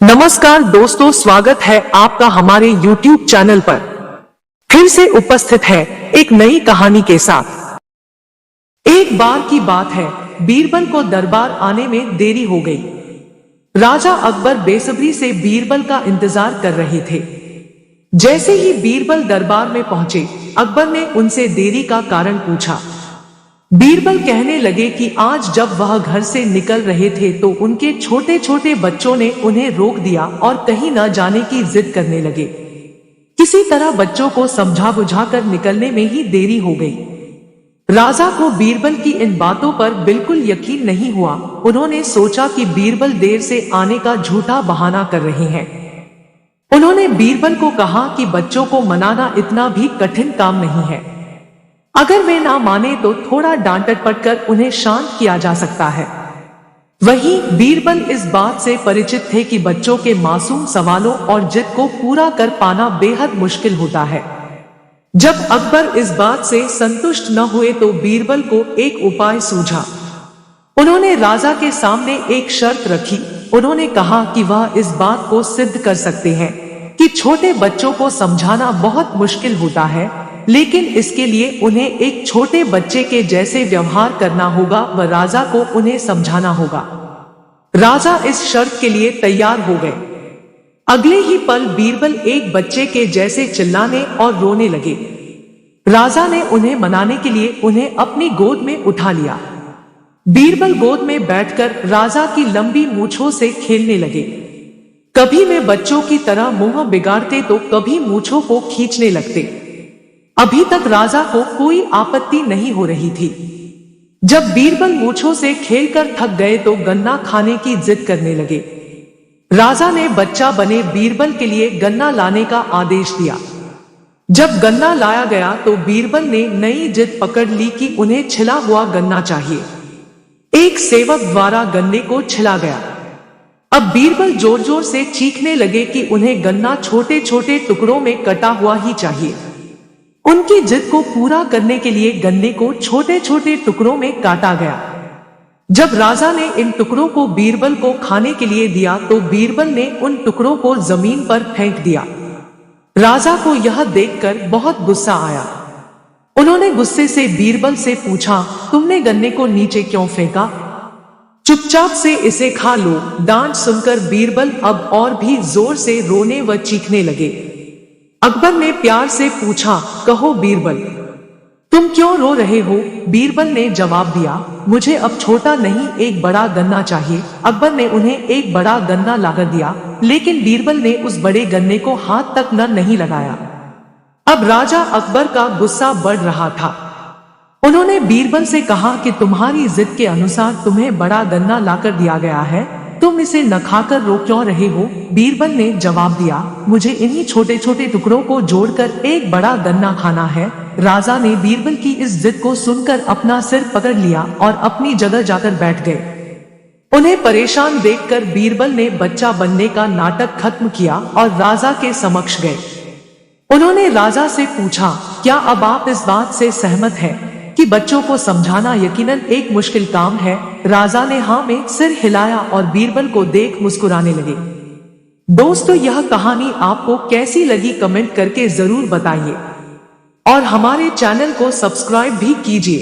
नमस्कार दोस्तों, स्वागत है आपका हमारे YouTube चैनल पर। फिर से उपस्थित है एक नई कहानी के साथ। एक बार की बात है, बीरबल को दरबार आने में देरी हो गई। राजा अकबर बेसब्री से बीरबल का इंतजार कर रहे थे। जैसे ही बीरबल दरबार में पहुंचे, अकबर ने उनसे देरी का कारण पूछा। बीरबल कहने लगे कि आज जब वह घर से निकल रहे थे तो उनके छोटे छोटे बच्चों ने उन्हें रोक दिया और कहीं न जाने की जिद करने लगे। किसी तरह बच्चों को समझा बुझाकर निकलने में ही देरी हो गई। राजा को बीरबल की इन बातों पर बिल्कुल यकीन नहीं हुआ। उन्होंने सोचा कि बीरबल देर से आने का झूठा बहाना कर रहे हैं। उन्होंने बीरबल को कहा कि बच्चों को मनाना इतना भी कठिन काम नहीं है। अगर वे ना माने तो थोड़ा डांट डपट कर उन्हें शांत किया जा सकता है। वहीं बीरबल इस बात से परिचित थे कि बच्चों के मासूम सवालों और जिद को पूरा कर पाना बेहद मुश्किल होता है। जब अकबर इस बात से संतुष्ट न हुए तो बीरबल को एक उपाय सूझा। उन्होंने राजा के सामने एक शर्त रखी। उन्होंने कहा कि वह इस बात को सिद्ध कर सकते हैं कि छोटे बच्चों को समझाना बहुत मुश्किल होता है, लेकिन इसके लिए उन्हें एक छोटे बच्चे के जैसे व्यवहार करना होगा व राजा को उन्हें समझाना होगा। राजा इस शर्त के लिए तैयार हो गए। अगले ही पल बीरबल एक बच्चे के जैसे चिल्लाने और रोने लगे। राजा ने उन्हें मनाने के लिए उन्हें अपनी गोद में उठा लिया। बीरबल गोद में बैठकर राजा की लंबी मूंछों से खेलने लगे। कभी वे बच्चों की तरह मुंह बिगाड़ते तो कभी मूंछों को खींचने लगते। अभी तक राजा को कोई आपत्ति नहीं हो रही थी। जब बीरबल मूंछों से खेलकर थक गए तो गन्ना खाने की जिद करने लगे। राजा ने बच्चा बने बीरबल के लिए गन्ना लाने का आदेश दिया। जब गन्ना लाया गया तो बीरबल ने नई जिद पकड़ ली कि उन्हें छिला हुआ गन्ना चाहिए। एक सेवक द्वारा गन्ने को छिला गया। अब बीरबल जोर जोर से चीखने लगे कि उन्हें गन्ना छोटे छोटे टुकड़ों में कटा हुआ ही चाहिए। उनकी जिद को पूरा करने के लिए गन्ने को छोटे छोटे टुकड़ों में काटा गया। जब राजा ने इन टुकड़ों को बीरबल को खाने के लिए दिया तो बीरबल ने उन टुकड़ों को जमीन पर फेंक दिया। राजा को यह देखकर बहुत गुस्सा आया। उन्होंने गुस्से से बीरबल से पूछा, तुमने गन्ने को नीचे क्यों फेंका? चुपचाप से इसे खा लो। डांट सुनकर बीरबल अब और भी जोर से रोने व चीखने लगे। अकबर ने प्यार से पूछा, कहो बीरबल, तुम क्यों रो रहे हो? बीरबल ने जवाब दिया, मुझे अब छोटा नहीं एक बड़ा गन्ना चाहिए। अकबर ने उन्हें एक बड़ा गन्ना लाकर दिया, लेकिन बीरबल ने उस बड़े गन्ने को हाथ तक न नहीं लगाया। अब राजा अकबर का गुस्सा बढ़ रहा था। उन्होंने बीरबल से कहा कि तुम्हारी जिद के अनुसार तुम्हें बड़ा गन्ना लाकर दिया गया है, तुम इसे न खाकर रो क्यों रहे हो? बीरबल ने जवाब दिया, मुझे इन्हीं छोटे छोटे टुकड़ों को जोड़कर एक बड़ा गन्ना खाना है। राजा ने बीरबल की इस जिद को सुनकर अपना सिर पकड़ लिया और अपनी जगह जाकर बैठ गए। उन्हें परेशान देखकर बीरबल ने बच्चा बनने का नाटक खत्म किया और राजा के समक्ष गए। उन्होंने राजा से पूछा, क्या अब आप इस बात से सहमत हैं कि बच्चों को समझाना यकीनन एक मुश्किल काम है? राजा ने हाँ में सिर हिलाया और बीरबल को देख मुस्कुराने लगे। दोस्तों, यह कहानी आपको कैसी लगी कमेंट करके जरूर बताइए और हमारे चैनल को सब्सक्राइब भी कीजिए।